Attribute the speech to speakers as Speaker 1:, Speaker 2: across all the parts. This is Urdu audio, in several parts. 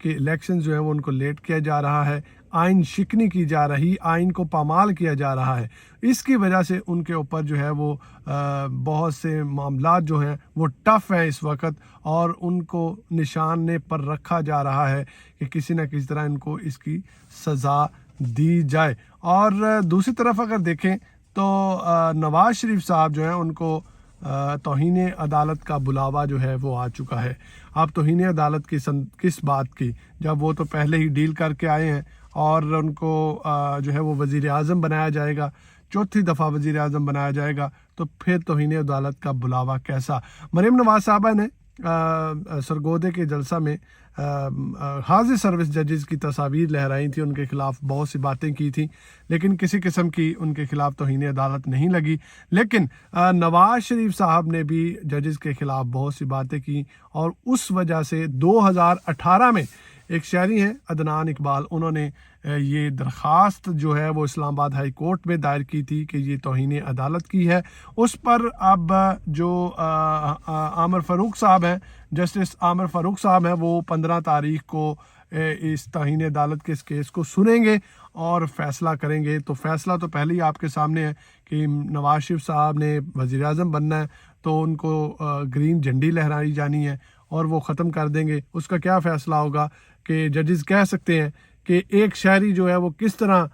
Speaker 1: کہ الیکشن جو ہے وہ ان کو لیٹ کیا جا رہا ہے، آئین شکنی کی جا رہی، آئین کو پامال کیا جا رہا ہے۔ اس کی وجہ سے ان کے اوپر جو ہے وہ بہت سے معاملات جو ہیں وہ ٹف ہیں اس وقت، اور ان کو نشانے پر رکھا جا رہا ہے کہ کسی نہ کسی طرح ان کو اس کی سزا دی جائے۔ اور دوسری طرف اگر دیکھیں تو نواز شریف صاحب جو ہیں ان کو توہین عدالت کا بلاوا جو ہے وہ آ چکا ہے۔ اب توہین عدالت کی کس بات کی، جب وہ تو پہلے ہی ڈیل کر کے آئے ہیں اور ان کو جو ہے وہ وزیر اعظم بنایا جائے گا، چوتھی دفعہ وزیر اعظم بنایا جائے گا، تو پھر توہین عدالت کا بلاوا کیسا؟ مریم نواز صاحبہ نے سرگودے کے جلسہ میں حاضر سروس ججز کی تصاویر لہرائی تھی، ان کے خلاف بہت سی باتیں کی تھیں، لیکن کسی قسم کی ان کے خلاف توہین عدالت نہیں لگی۔ لیکن نواز شریف صاحب نے بھی ججز کے خلاف بہت سی باتیں کی، اور اس وجہ سے 2018 میں ایک شہری ہیں عدنان اقبال، انہوں نے یہ درخواست جو ہے وہ اسلام آباد ہائی کورٹ میں دائر کی تھی کہ یہ توہین عدالت کی ہے۔ اس پر اب جو عامر فاروق صاحب ہیں، جسٹس عامر فاروق صاحب ہیں، وہ 15 تاریخ کو اس توہین عدالت کے اس کیس کو سنیں گے اور فیصلہ کریں گے۔ تو فیصلہ تو پہلے ہی آپ کے سامنے ہے کہ نواز شریف صاحب نے وزیر اعظم بننا ہے، تو ان کو گرین جھنڈی لہرائی جانی ہے اور وہ ختم کر دیں گے۔ اس کا کیا فیصلہ ہوگا کہ ججز کہہ سکتے ہیں کہ ایک شہری جو ہے وہ کس طرح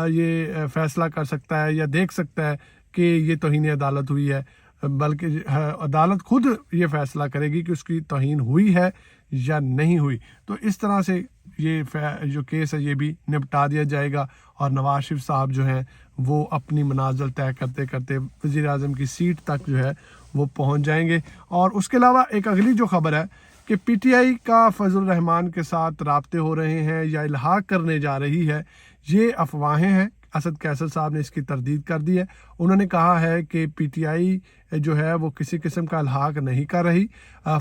Speaker 1: یہ فیصلہ کر سکتا ہے یا دیکھ سکتا ہے کہ یہ توہین عدالت ہوئی ہے، بلکہ عدالت خود یہ فیصلہ کرے گی کہ اس کی توہین ہوئی ہے یا نہیں ہوئی۔ تو اس طرح سے یہ جو کیس ہے یہ بھی نپٹا دیا جائے گا، اور نواز شریف صاحب جو ہیں وہ اپنی منازل طے کرتے کرتے وزیر اعظم کی سیٹ تک جو ہے وہ پہنچ جائیں گے۔ اور اس کے علاوہ ایک اگلی جو خبر ہے کہ پی ٹی آئی کا فضل الرحمان کے ساتھ رابطے ہو رہے ہیں یا الحاق کرنے جا رہی ہے، یہ افواہیں ہیں۔ اسد قیصر صاحب نے اس کی تردید کر دی ہے۔ انہوں نے کہا ہے کہ پی ٹی آئی جو ہے وہ کسی قسم کا الحاق نہیں کر رہی۔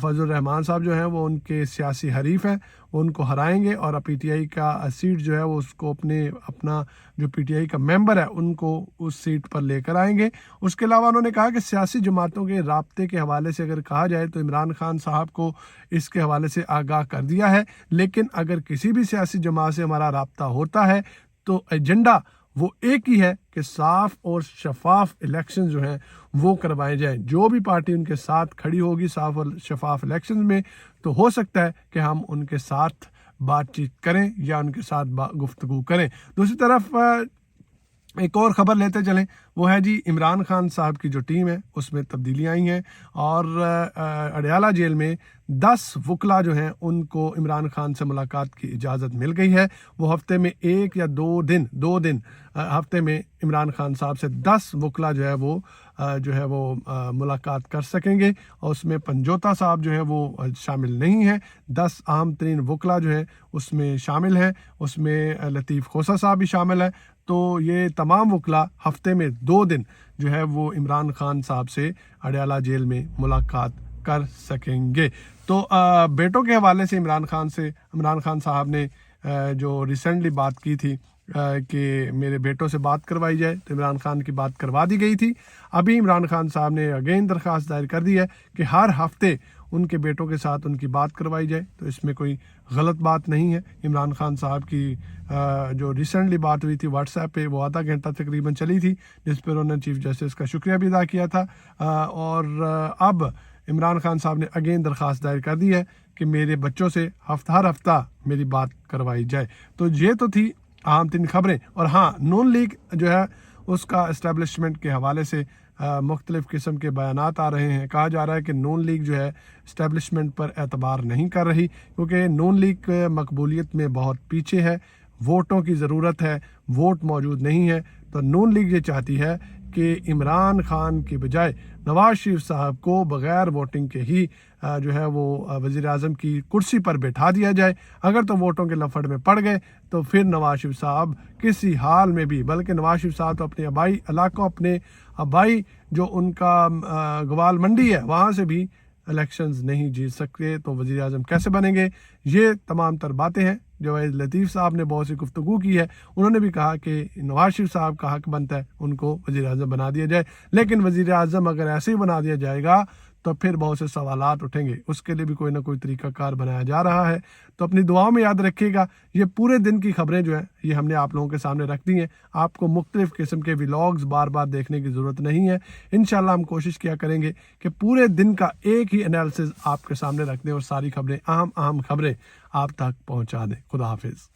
Speaker 1: فضل الرحمان صاحب جو ہیں وہ ان کے سیاسی حریف ہیں، وہ ان کو ہرائیں گے اور پی ٹی آئی کا سیٹ جو ہے وہ اس کو اپنا جو پی ٹی آئی کا ممبر ہے ان کو اس سیٹ پر لے کر آئیں گے۔ اس کے علاوہ انہوں نے کہا کہ سیاسی جماعتوں کے رابطے کے حوالے سے اگر کہا جائے تو عمران خان صاحب کو اس کے حوالے سے آگاہ کر دیا ہے، لیکن اگر کسی بھی سیاسی جماعت سے ہمارا رابطہ ہوتا ہے تو ایجنڈا وہ ایک ہی ہے کہ صاف اور شفاف الیکشن جو ہیں وہ کروائے جائیں۔ جو بھی پارٹی ان کے ساتھ کھڑی ہوگی صاف اور شفاف الیکشن میں، تو ہو سکتا ہے کہ ہم ان کے ساتھ بات چیت کریں یا ان کے ساتھ گفتگو کریں۔ دوسری طرف ایک اور خبر لیتے چلیں، وہ ہے جی عمران خان صاحب کی جو ٹیم ہے اس میں تبدیلیاں آئی ہیں، اور اڈیالہ جیل میں 10 وکلا جو ہیں ان کو عمران خان سے ملاقات کی اجازت مل گئی ہے۔ وہ ہفتے میں ایک یا دو دن ہفتے میں عمران خان صاحب سے 10 وکلا جو ہے وہ ملاقات کر سکیں گے، اور اس میں پنجوتا صاحب جو ہیں وہ شامل نہیں ہیں۔ 10 اہم ترین وکلا جو ہیں اس میں شامل ہیں، اس میں لطیف خوسا صاحب بھی شامل ہیں۔ تو یہ تمام وکلا ہفتے میں 2 دن جو ہے وہ عمران خان صاحب سے اڈیالہ جیل میں ملاقات کر سکیں گے۔ تو بیٹوں کے حوالے سے عمران خان صاحب نے جو ریسنٹلی بات کی تھی کہ میرے بیٹوں سے بات کروائی جائے، تو عمران خان کی بات کروا دی گئی تھی۔ ابھی عمران خان صاحب نے اگین درخواست دائر کر دی ہے کہ ہر ہفتے ان کے بیٹوں کے ساتھ ان کی بات کروائی جائے، تو اس میں کوئی غلط بات نہیں ہے۔ عمران خان صاحب کی جو ریسنٹلی بات ہوئی تھی واٹس ایپ پہ، وہ آدھا گھنٹہ تقریباً چلی تھی، جس پر انہوں نے چیف جسٹس کا شکریہ بھی ادا کیا تھا، اور اب عمران خان صاحب نے اگین درخواست دائر کر دی ہے کہ میرے بچوں سے ہر ہفتہ میری بات کروائی جائے۔ تو یہ تو تھی عام ترین خبریں۔ اور ہاں، نون لیگ جو ہے اس کا اسٹیبلشمنٹ کے حوالے سے مختلف قسم کے بیانات آ رہے ہیں۔ کہا جا رہا ہے کہ نون لیگ جو ہے اسٹیبلشمنٹ پر اعتبار نہیں کر رہی، کیونکہ نون لیگ مقبولیت میں بہت پیچھے ہے، ووٹوں کی ضرورت ہے، ووٹ موجود نہیں ہے۔ تو نون لیگ یہ چاہتی ہے کہ عمران خان کی بجائے نواز شریف صاحب کو بغیر ووٹنگ کے ہی جو ہے وہ وزیر اعظم کی کرسی پر بیٹھا دیا جائے۔ اگر تو ووٹوں کے لفڑ میں پڑ گئے تو پھر نواز شریف صاحب کسی حال میں بھی، بلکہ نواز شریف صاحب تو اپنے آبائی علاقوں، اپنے آبائی جو ان کا گوال منڈی ہے، وہاں سے بھی الیکشنز نہیں جیت سکتے، تو وزیر اعظم کیسے بنیں گے؟ یہ تمام تر باتیں ہیں۔ جوید لطیف صاحب نے بہت سی گفتگو کی ہے، انہوں نے بھی کہا کہ نواز شریف صاحب کا حق بنتا ہے ان کو وزیر اعظم بنا دیا جائے، لیکن وزیر اعظم اگر ایسے ہی بنا دیا جائے گا تو پھر بہت سے سوالات اٹھیں گے. اس کے لیے بھی کوئی نہ کوئی طریقہ کار بنایا جا رہا ہے. تو اپنی دعاؤں میں یاد رکھیے گا. یہ پورے دن کی خبریں جو ہیں یہ ہم نے آپ لوگوں کے سامنے رکھ دی ہیں. آپ کو مختلف قسم کے ولاگز بار بار دیکھنے کی ضرورت نہیں ہے. انشاءاللہ ہم کوشش کیا کریں گے کہ پورے دن کا ایک ہی انالیسز آپ کے سامنے رکھ دیں اور ساری خبریں اہم خبریں آپ تک پہنچا دیں. خدا حافظ.